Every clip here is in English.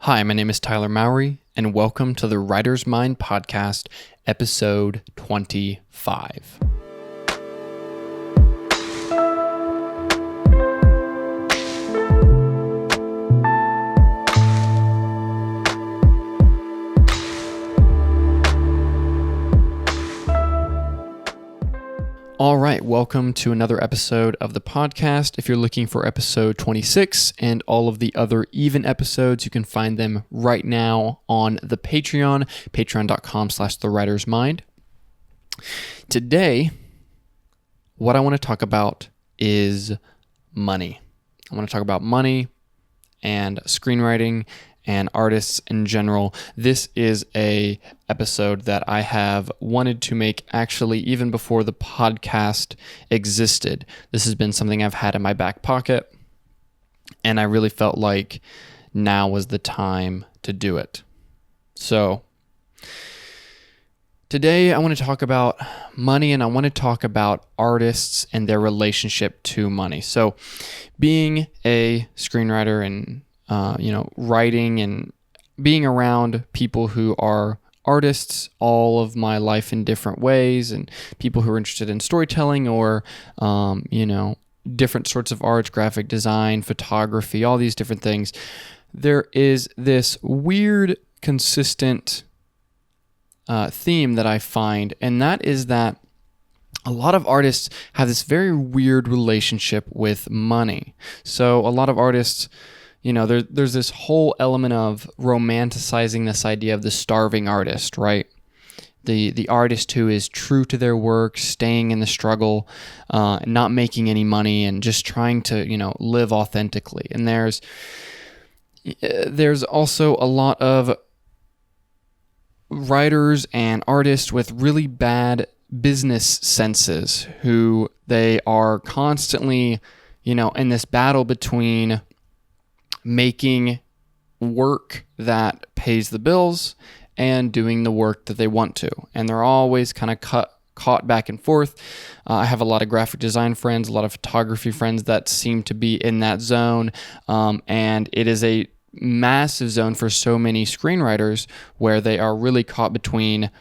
Hi, my name is Tyler Mowry, and welcome to the Writer's Mind Podcast, episode 25. All right, welcome to another episode of the podcast. If you're looking for episode 26 and all of the other even episodes, you can find them right now on the Patreon, patreon.com/thewritersmind. Today, what I want to talk about is money. I want to talk about money and screenwriting and artists in general. This is a episode that I have wanted to make actually even before the podcast existed. This has been something I've had in my back pocket, and I really felt like now was the time to do it. So today I want to talk about money, and I want to talk about artists and their relationship to money. So being a screenwriter and writing and being around people who are artists all of my life in different ways, and people who are interested in storytelling or, different sorts of art, graphic design, photography, all these different things. There is this weird, consistent theme that I find, and that is that a lot of artists have this very weird relationship with money. So a lot of artists, there's this whole element of romanticizing this idea of the starving artist, right? The artist who is true to their work, staying in the struggle, not making any money, and just trying to, live authentically. And there's also a lot of writers and artists with really bad business senses who they are constantly, in this battle between making work that pays the bills and doing the work that they want to. And they're always kind of caught back and forth. I have a lot of graphic design friends, a lot of photography friends that seem to be in that zone. And it is a massive zone for so many screenwriters where they are really caught between,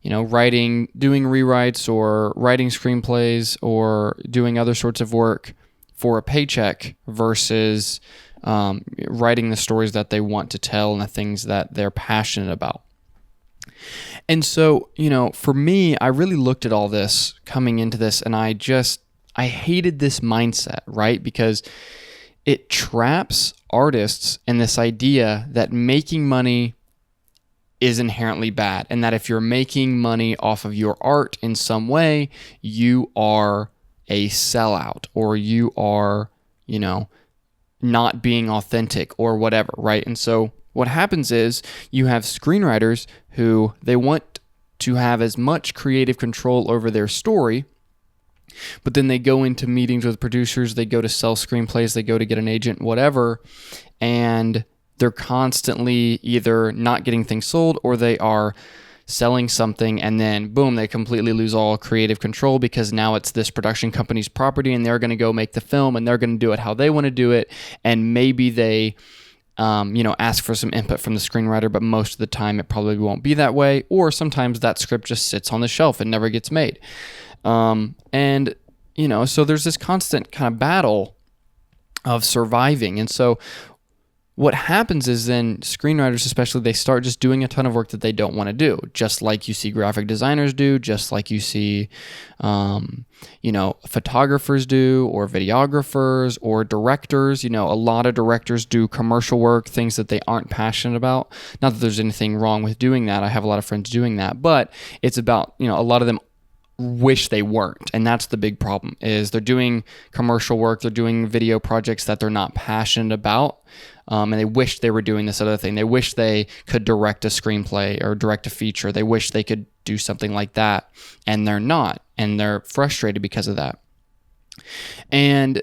doing rewrites or writing screenplays or doing other sorts of work for a paycheck versus writing the stories that they want to tell and the things that they're passionate about. And so, for me, I really looked at all this coming into this, and I hated this mindset, right? Because it traps artists in this idea that making money is inherently bad, and that if you're making money off of your art in some way, you are a sellout, or you are, not being authentic or whatever, right? And so what happens is you have screenwriters who they want to have as much creative control over their story, but then they go into meetings with producers, they go to sell screenplays, they go to get an agent, whatever, and they're constantly either not getting things sold or they are selling something, and then boom, they completely lose all creative control because now it's this production company's property and they're going to go make the film and they're going to do it how they want to do it. And maybe they, ask for some input from the screenwriter, but most of the time it probably won't be that way. Or sometimes that script just sits on the shelf and never gets made. So there's this constant kind of battle of surviving. And so what happens is then screenwriters especially, they start just doing a ton of work that they don't want to do, just like you see graphic designers do, just like you see, photographers do, or videographers or directors. A lot of directors do commercial work, things that they aren't passionate about. Not that there's anything wrong with doing that. I have a lot of friends doing that, but it's about, a lot of them wish they weren't. And that's the big problem, is they're doing commercial work, they're doing video projects that they're not passionate about. And they wish they were doing this other thing. They wish they could direct a screenplay or direct a feature. They wish they could do something like that, and they're not. And they're frustrated because of that. And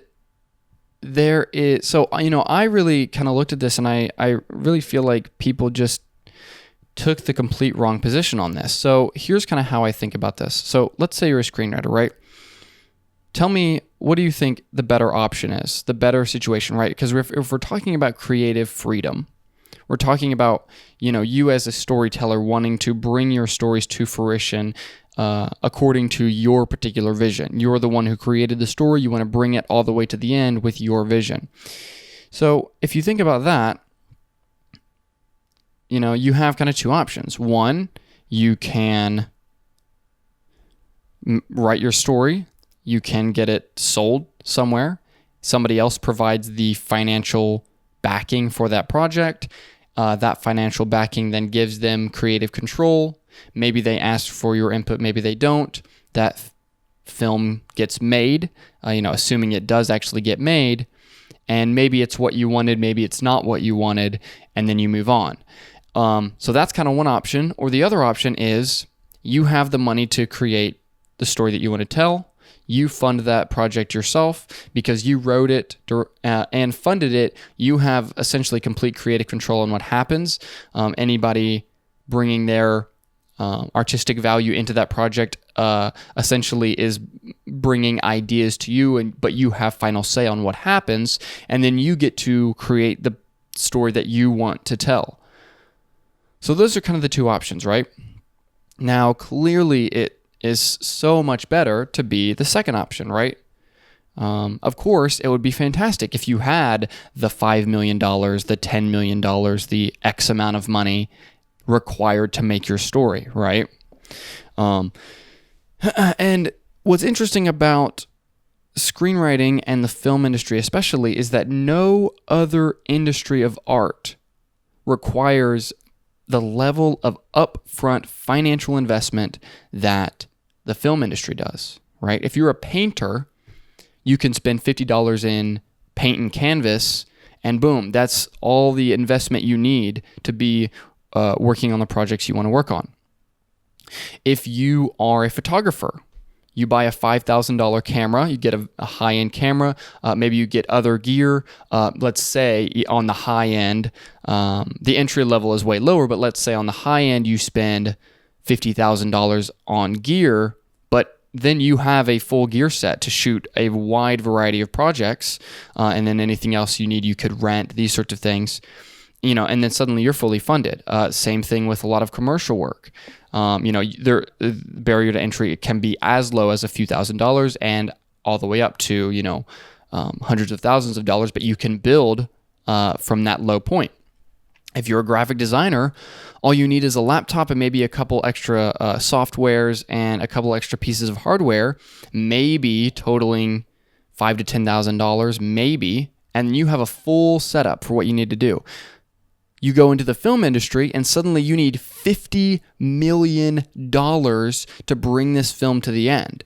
there is, so, I really kind of looked at this, and I really feel like people just took the complete wrong position on this. So here's kind of how I think about this. So let's say you're a screenwriter, right? Tell me, what do you think the better option is, the better situation, right? Because if we're talking about creative freedom, We're talking about, you as a storyteller wanting to bring your stories to fruition according to your particular vision. You're the one who created the story. You want to bring it all the way to the end with your vision. So if you think about that, you have kind of two options. One, you can write your story. You can get it sold somewhere. Somebody else provides the financial backing for that project. That financial backing then gives them creative control. Maybe they ask for your input, maybe they don't. That film gets made, assuming it does actually get made. And maybe it's what you wanted, maybe it's not what you wanted, and then you move on. So that's kind of one option. Or the other option is you have the money to create the story that you want to tell. You fund that project yourself because you wrote it and funded it. You have essentially complete creative control on what happens. Anybody bringing their artistic value into that project essentially is bringing ideas to you, but you have final say on what happens, and then you get to create the story that you want to tell. So those are kind of the two options, right? Now, clearly it is so much better to be the second option, right? Of course, it would be fantastic if you had the $5 million, the $10 million, the X amount of money required to make your story, right? And what's interesting about screenwriting and the film industry especially is that no other industry of art requires the level of upfront financial investment that the film industry does, right? If you're a painter, you can spend $50 in paint and canvas, and boom, that's all the investment you need to be working on the projects you want to work on. If you are a photographer, you buy a $5,000 camera, you get a high-end camera, maybe you get other gear. Let's say on the high end, the entry level is way lower, but let's say on the high end you spend $50,000 on gear, but then you have a full gear set to shoot a wide variety of projects, and then anything else you need you could rent, these sorts of things. And then suddenly you're fully funded. Same thing with a lot of commercial work. The barrier to entry can be as low as a few $1,000s and all the way up to, hundreds of thousands of dollars, but you can build from that low point. If you're a graphic designer, all you need is a laptop and maybe a couple extra softwares and a couple extra pieces of hardware, maybe totaling $5,000 to $10,000, maybe, and you have a full setup for what you need to do. You go into the film industry and suddenly you need $50 million to bring this film to the end.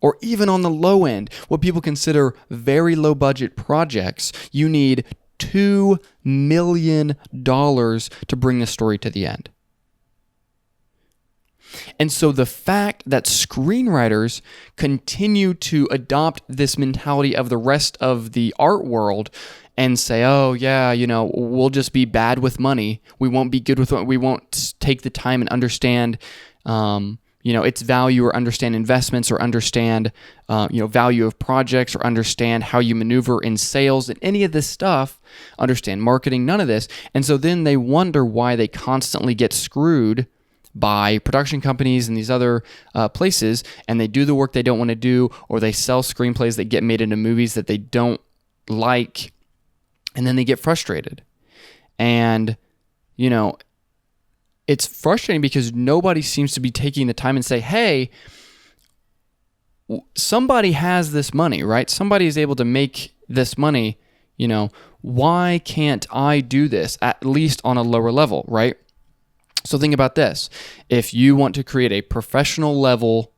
Or even on the low end, what people consider very low budget projects, you need $2 million to bring the story to the end. And so the fact that screenwriters continue to adopt this mentality of the rest of the art world and say, oh, yeah, we'll just be bad with money. We won't be good with it. We won't take the time and understand, its value, or understand investments, or understand, value of projects, or understand how you maneuver in sales and any of this stuff, understand marketing, none of this. And so then they wonder why they constantly get screwed by production companies and these other places, and they do the work they don't want to do, or they sell screenplays that get made into movies that they don't like, and then they get frustrated. And, it's frustrating because nobody seems to be taking the time and say, hey, somebody has this money, right? Somebody is able to make this money, why can't I do this, at least on a lower level, right? So think about this. If you want to create a professional level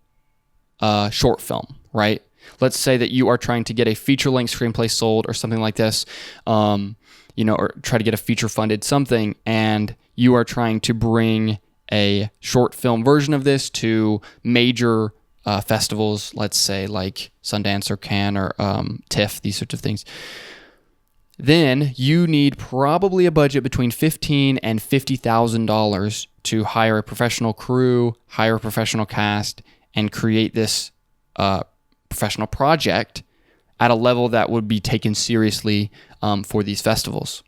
short film, right? Let's say that you are trying to get a feature-length screenplay sold or something like this, or try to get a feature-funded something, and you are trying to bring a short film version of this to major festivals, let's say like Sundance or Cannes or TIFF, these sorts of things. Then you need probably a budget between $15,000 and $50,000 to hire a professional crew, hire a professional cast, and create this professional project at a level that would be taken seriously for these festivals.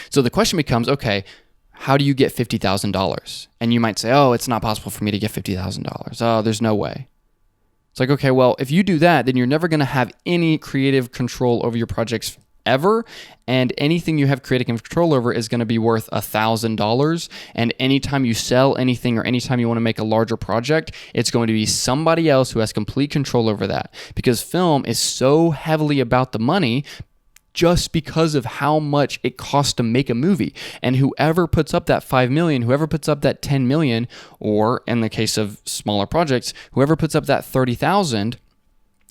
So the question becomes, okay, how do you get $50,000? And you might say, oh, it's not possible for me to get $50,000. Oh, there's no way. It's like, okay, well, if you do that, then you're never going to have any creative control over your projects ever, and anything you have creative control over is going to be worth $1,000. And anytime you sell anything or anytime you want to make a larger project, it's going to be somebody else who has complete control over that, because film is so heavily about the money just because of how much it costs to make a movie. And whoever puts up that 5 million, whoever puts up that 10 million, or in the case of smaller projects, whoever puts up that 30,000,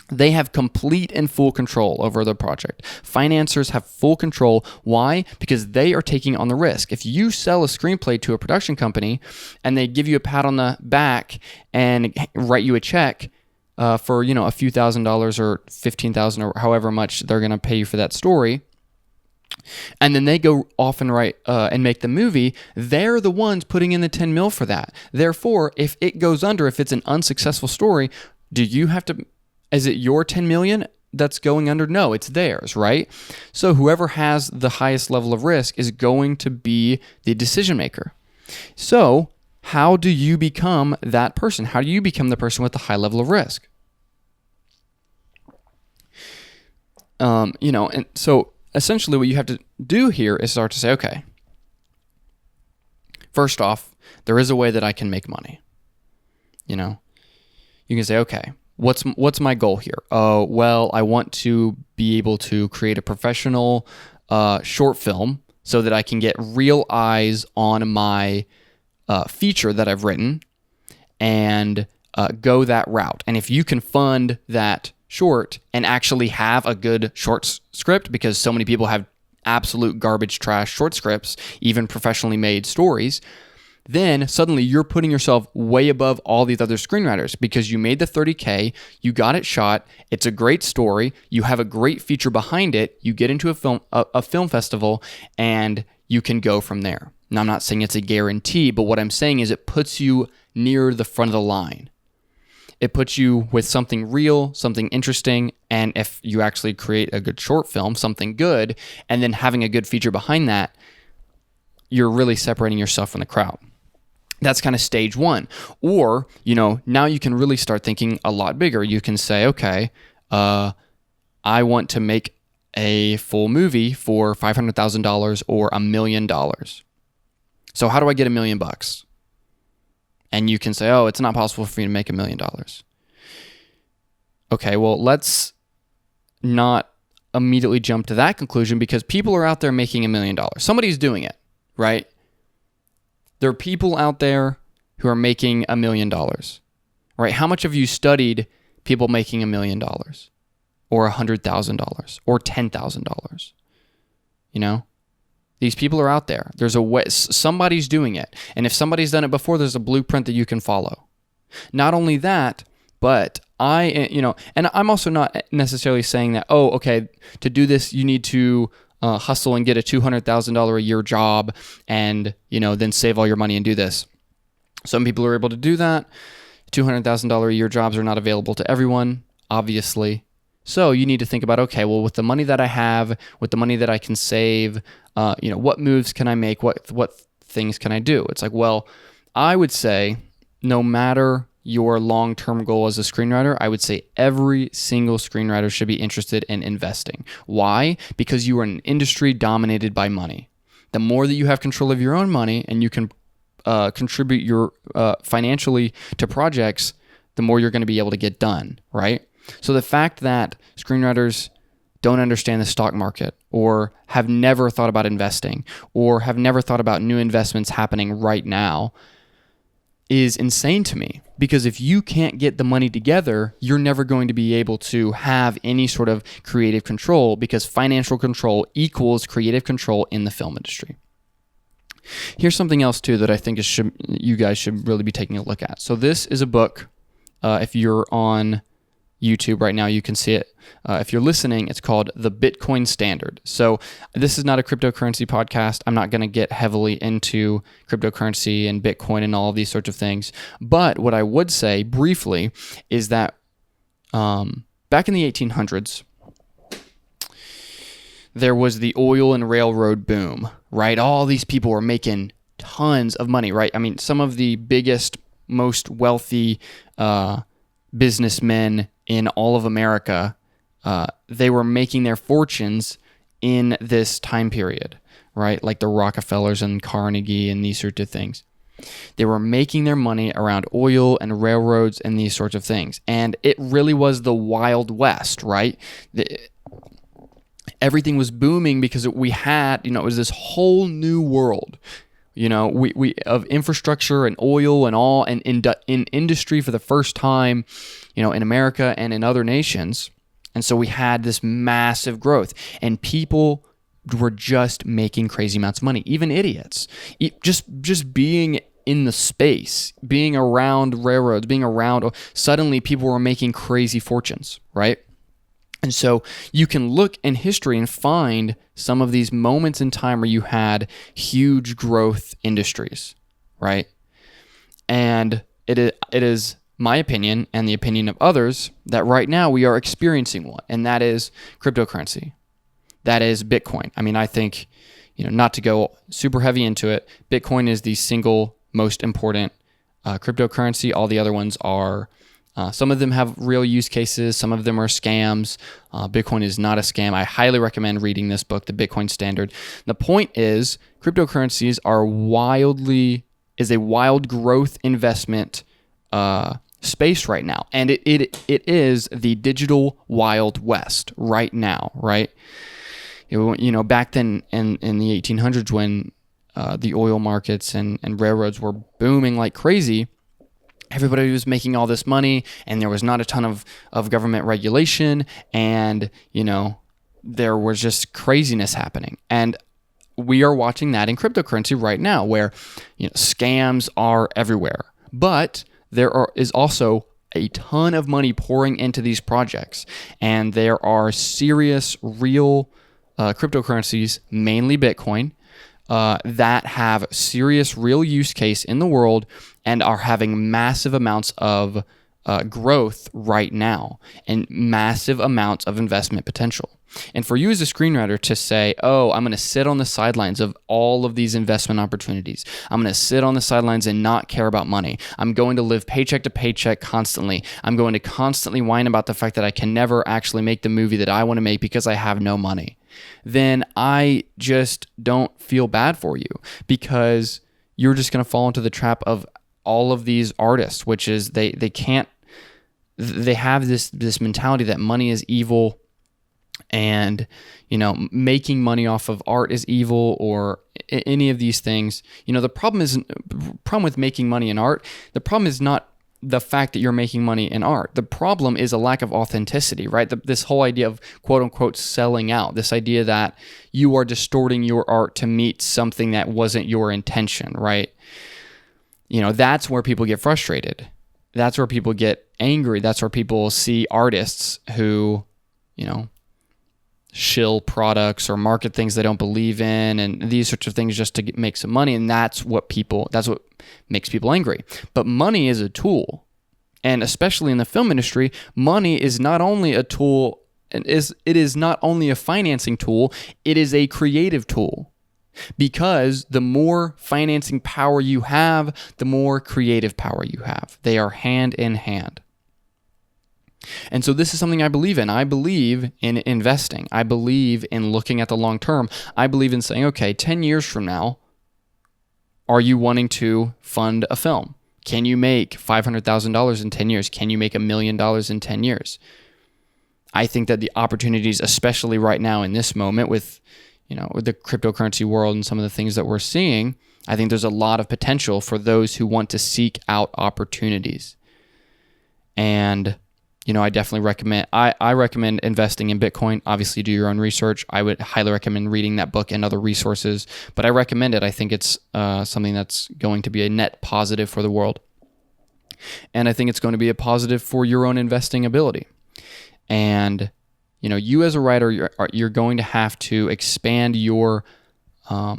they have complete and full control over the project. Financiers have full control. Why? Because they are taking on the risk. If you sell a screenplay to a production company and they give you a pat on the back and write you a check for a few $1,000s or $15,000 or however much they're going to pay you for that story, and then they go off and write and make the movie, they're the ones putting in the 10 mil for that. Therefore, if it goes under, if it's an unsuccessful story, do you have to? Is it your 10 million that's going under? No, it's theirs, right? So whoever has the highest level of risk is going to be the decision maker. So how do you become that person? How do you become the person with the high level of risk? And so essentially what you have to do here is start to say, okay, first off, there is a way that I can make money. You can say, okay, what's my goal here? Well, I want to be able to create a professional short film so that I can get real eyes on my feature that I've written and go that route. And if you can fund that short and actually have a good short script, because so many people have absolute garbage trash short scripts, even professionally made stories, then suddenly you're putting yourself way above all these other screenwriters because you made the 30K, you got it shot, it's a great story, you have a great feature behind it, you get into a film festival, and you can go from there. Now, I'm not saying it's a guarantee, but what I'm saying is it puts you near the front of the line. It puts you with something real, something interesting, and if you actually create a good short film, something good, and then having a good feature behind that, you're really separating yourself from the crowd. That's kind of stage one. Or, now you can really start thinking a lot bigger. You can say, okay, I want to make a full movie for $500,000 or $1 million. So how do I get $1 million? And you can say, oh, it's not possible for me to make $1 million. Okay, well, let's not immediately jump to that conclusion because people are out there making $1 million. Somebody's doing it, right? There are people out there who are making $1 million, right? How much have you studied people making $1 million or $100,000 or $10,000? These people are out there. There's a way, somebody's doing it. And if somebody's done it before, there's a blueprint that you can follow. Not only that, but and I'm also not necessarily saying that, oh, okay, to do this, you need to hustle and get a $200,000 a year job and, then save all your money and do this. Some people are able to do that. $200,000 a year jobs are not available to everyone, obviously. So you need to think about, okay, well, with the money that I have, with the money that I can save, what moves can I make? What things can I do? It's like, well, I would say no matter your long-term goal as a screenwriter, I would say every single screenwriter should be interested in investing. Why? Because you are in an industry dominated by money. The more that you have control of your own money and you can contribute your financially to projects, the more you're going to be able to get done, right? So the fact that screenwriters don't understand the stock market or have never thought about investing or have never thought about new investments happening right now is insane to me, because if you can't get the money together, you're never going to be able to have any sort of creative control, because financial control equals creative control in the film industry. Here's something else too that I think you guys should really be taking a look at. So this is a book. If you're on YouTube right now, you can see it. If you're listening, it's called The Bitcoin Standard. So this is not a cryptocurrency podcast. I'm not going to get heavily into cryptocurrency and Bitcoin and all of these sorts of things. But what I would say briefly is that back in the 1800s, there was the oil and railroad boom, right? All these people were making tons of money, right? I mean, some of the biggest, most wealthy businessmen in all of America, they were making their fortunes in this time period, right? Like the Rockefellers and Carnegie and these sorts of things. They were making their money around oil and railroads and these sorts of things. And it really was the Wild West, right? Everything was booming because we had, it was this whole new world, we of infrastructure and oil and all, and in industry for the first time, in America and in other nations. And so we had this massive growth, and people were just making crazy amounts of money, even idiots. Just being in the space, being around railroads, suddenly people were making crazy fortunes, right? And so you can look in history and find some of these moments in time where you had huge growth industries, right? And it is my opinion and the opinion of others that right now we are experiencing one, and that is cryptocurrency. That is Bitcoin. I mean, I think, not to go super heavy into it, Bitcoin is the single most important cryptocurrency. All the other ones are, some of them have real use cases. Some of them are scams. Bitcoin is not a scam. I highly recommend reading this book, The Bitcoin Standard. The point is, cryptocurrencies is a wild growth investment space right now. And it is the digital Wild West right now, right? Back then in the 1800s when the oil markets and railroads were booming like crazy, everybody was making all this money, and there was not a ton of government regulation, and, there was just craziness happening. And we are watching that in cryptocurrency right now, where, scams are everywhere. But there is also a ton of money pouring into these projects, and there are serious, real cryptocurrencies, mainly Bitcoin, that have serious, real use case in the world and are having massive amounts of growth right now and massive amounts of investment potential. And for you as a screenwriter to say, oh, I'm going to sit on the sidelines of all of these investment opportunities. I'm going to sit on the sidelines and not care about money. I'm going to live paycheck to paycheck constantly. I'm going to constantly whine about the fact that I can never actually make the movie that I want to make because I have no money. Then I just don't feel bad for you, because you're just going to fall into the trap of all of these artists, which is they have this mentality that money is evil, and making money off of art is evil, or any of these things. The problem with making money in art, the problem is not the fact that you're making money in art. The problem is a lack of authenticity, right? This whole idea of quote unquote selling out, this idea that you are distorting your art to meet something that wasn't your intention, right? That's where people get frustrated. That's where people get angry. That's where people see artists who, shill products or market things they don't believe in and these sorts of things just to make some money. And that's what makes people angry. But money is a tool. And especially in the film industry, money is not only a tool, it is not only a financing tool, it is a creative tool. Because the more financing power you have, the more creative power you have. They are hand in hand. And so this is something I believe in. I believe in investing. I believe in looking at the long term. I believe in saying, okay, 10 years from now, are you wanting to fund a film? Can you make $500,000 in 10 years? Can you make $1 million in 10 years? I think that the opportunities, especially right now in this moment with the cryptocurrency world and some of the things that we're seeing, I think there's a lot of potential for those who want to seek out opportunities. And I definitely recommend, I recommend investing in Bitcoin. Obviously, do your own research. I would highly recommend reading that book and other resources, but I recommend it. I think it's something that's going to be a net positive for the world. And I think it's going to be a positive for your own investing ability. And, you as a writer, you're going to have to expand your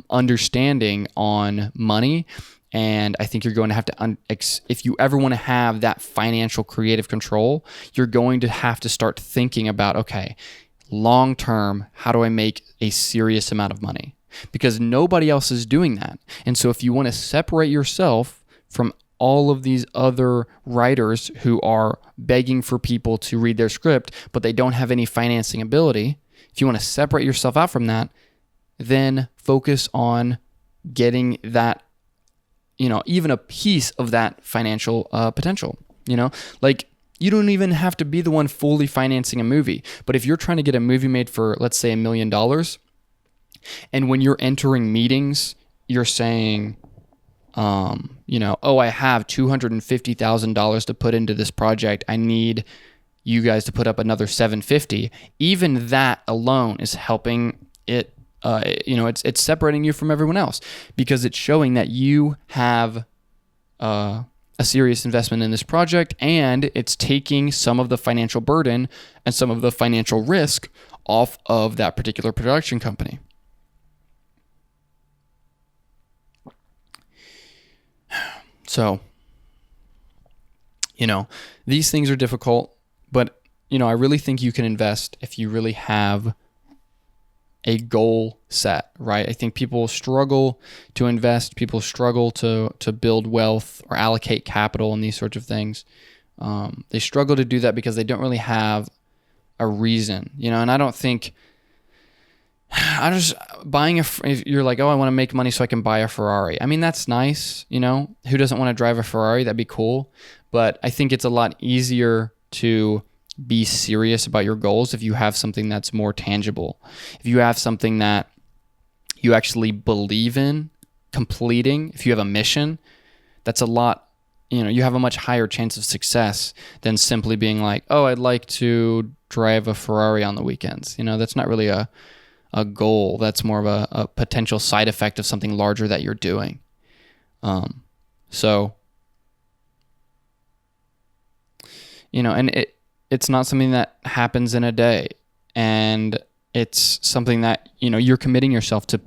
understanding on money. And I think you're going to have to, if you ever want to have that financial creative control, you're going to have to start thinking about, okay, long term, how do I make a serious amount of money? Because nobody else is doing that. And so if you want to separate yourself from all of these other writers who are begging for people to read their script, but they don't have any financing ability, if you want to separate yourself out from that, then focus on getting that, even a piece of that financial potential. Like, you don't even have to be the one fully financing a movie. But if you're trying to get a movie made for, let's say, $1 million, and when you're entering meetings, you're saying, I have $250,000 to put into this project. I need you guys to put up another $750,000. Even that alone is helping it. It's separating you from everyone else, because it's showing that you have a serious investment in this project, and it's taking some of the financial burden and some of the financial risk off of that particular production company. So, these things are difficult, but, I really think you can invest if you really have a goal set, right? I think people struggle to invest. People struggle to build wealth or allocate capital and these sorts of things. They struggle to do that because they don't really have a reason, and I don't think if you're like, oh, I want to make money so I can buy a Ferrari. I mean, that's nice, who doesn't want to drive a Ferrari? That'd be cool. But I think it's a lot easier to be serious about your goals if you have something that's more tangible. If you have something that you actually believe in completing, if you have a mission, that's a lot, you have a much higher chance of success than simply being like, oh, I'd like to drive a Ferrari on the weekends. That's not really a goal. That's more of a potential side effect of something larger that you're doing. And it's not something that happens in a day, and it's something that, you're committing yourself to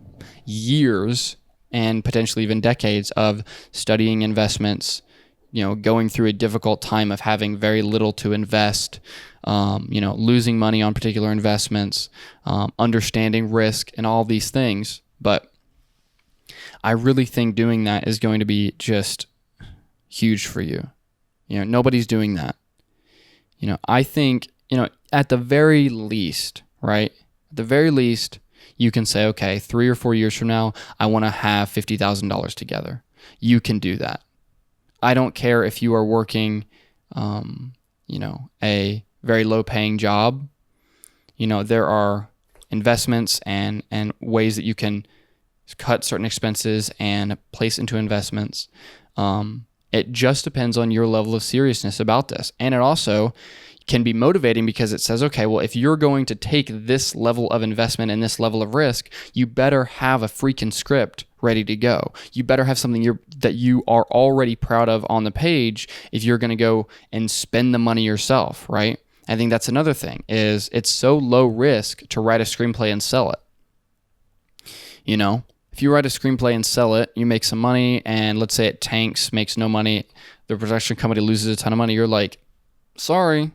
years and potentially even decades of studying investments, going through a difficult time of having very little to invest, losing money on particular investments, understanding risk and all these things. But I really think doing that is going to be just huge for you. Nobody's doing that. I think, at the very least, right? At the very least, you can say, okay, 3 or 4 years from now, I want to have $50,000 together. You can do that. I don't care if you are working, a very low paying job. There are investments and ways that you can cut certain expenses and place into investments. It just depends on your level of seriousness about this. And it also can be motivating because it says, okay, well, if you're going to take this level of investment and this level of risk, you better have a freaking script ready to go. You better have something that you are already proud of on the page if you're going to go and spend the money yourself, right? I think that's another thing, is it's so low risk to write a screenplay and sell it. If you write a screenplay and sell it, you make some money, and let's say it tanks, makes no money, the production company loses a ton of money. You're like, sorry,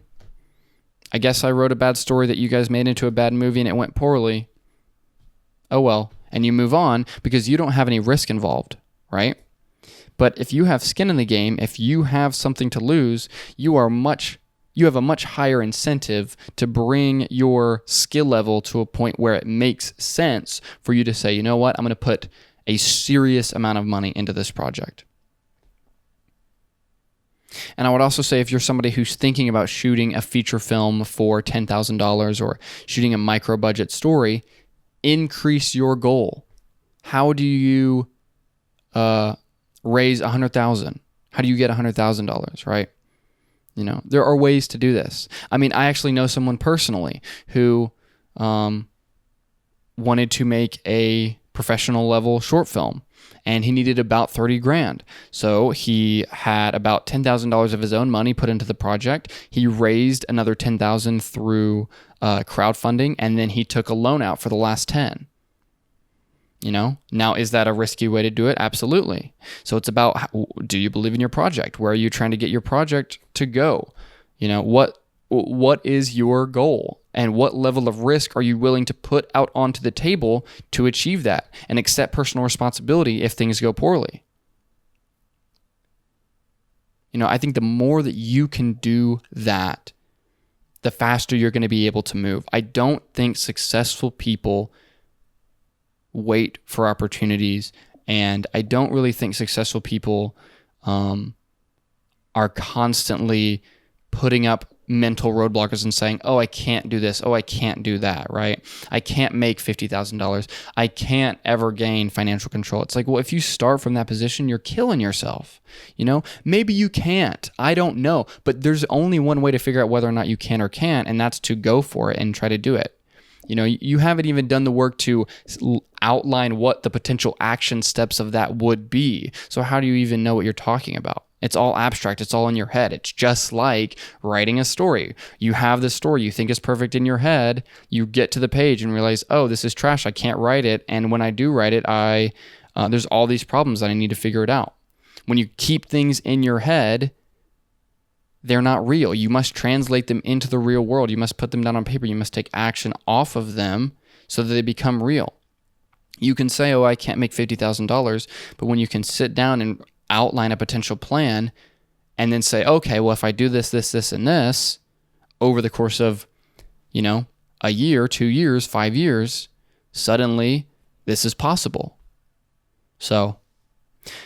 I guess I wrote a bad story that you guys made into a bad movie and it went poorly. Oh well. And you move on because you don't have any risk involved, right? But if you have skin in the game, if you have something to lose, you have a much higher incentive to bring your skill level to a point where it makes sense for you to say, you know what, I'm going to put a serious amount of money into this project. And I would also say, if you're somebody who's thinking about shooting a feature film for $10,000 or shooting a micro budget story, increase your goal. How do you raise $100,000? How do you get $100,000, right? There are ways to do this. I mean, I actually know someone personally who wanted to make a professional level short film, and he needed about $30,000. So he had about $10,000 of his own money put into the project. He raised another $10,000 through crowdfunding, and then he took a loan out for the last 10. Now, is that a risky way to do it? Absolutely. So it's about, do you believe in your project? Where are you trying to get your project to go? What is your goal? And what level of risk are you willing to put out onto the table to achieve that and accept personal responsibility if things go poorly? I think the more that you can do that, the faster you're going to be able to move. I don't think successful people wait for opportunities, and I don't really think successful people are constantly putting up mental roadblockers and saying, oh, I can't do this. Oh, I can't do that, right? I can't make $50,000. I can't ever gain financial control. It's like, well, if you start from that position, you're killing yourself. Maybe you can't. I don't know. But there's only one way to figure out whether or not you can or can't, and that's to go for it and try to do it. You haven't even done the work to outline what the potential action steps of that would be. So how do you even know what you're talking about? It's all abstract. It's all in your head. It's just like writing a story. You have this story you think is perfect in your head. You get to the page and realize, oh, this is trash. I can't write it. And when I do write it, there's all these problems that I need to figure it out. When you keep things in your head, they're not real. You must translate them into the real world. You must put them down on paper. You must take action off of them so that they become real. You can say, oh, I can't make $50,000, but when you can sit down and outline a potential plan and then say, okay, well, if I do this, this, this, and this over the course of, a year, 2 years, 5 years, suddenly this is possible. So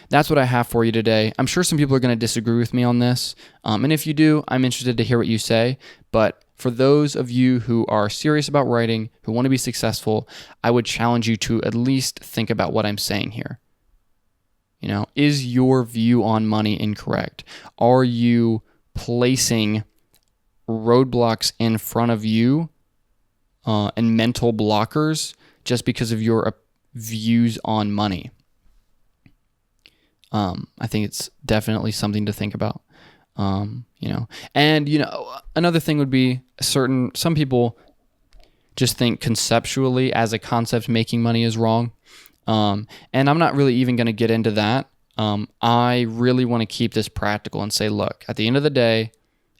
that's what I have for you today. I'm sure some people are going to disagree with me on this. And if you do, I'm interested to hear what you say. But for those of you who are serious about writing, who want to be successful, I would challenge you to at least think about what I'm saying here. Is your view on money incorrect? Are you placing roadblocks in front of you and mental blockers just because of your views on money? I think it's definitely something to think about. And another thing would be some people just think conceptually as a concept making money is wrong. And I'm not really even going to get into that. I really want to keep this practical and say, look, at the end of the day,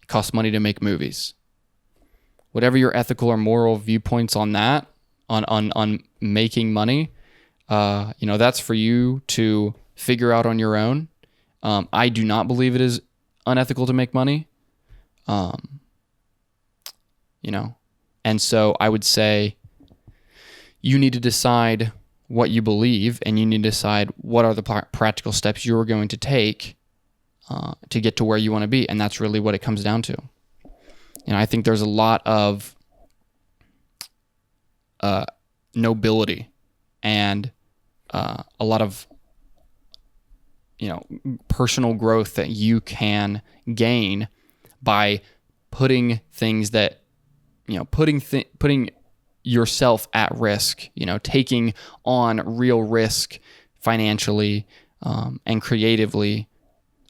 it costs money to make movies. Whatever your ethical or moral viewpoints on that, on making money, that's for you to figure out on your own. I do not believe it is unethical to make money. And so I would say you need to decide what you believe, and you need to decide what are the practical steps you're going to take to get to where you want to be. And that's really what it comes down to. I think there's a lot of nobility and a lot of personal growth that you can gain by putting things that, putting yourself at risk, taking on real risk financially and creatively.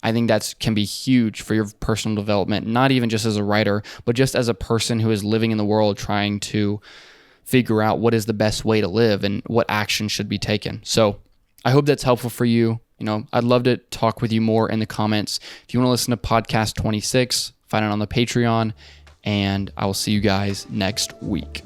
I think that can be huge for your personal development, not even just as a writer, but just as a person who is living in the world trying to figure out what is the best way to live and what action should be taken. So I hope that's helpful for you. I'd love to talk with you more in the comments. If you want to listen to podcast 26, find it on the Patreon, and I will see you guys next week.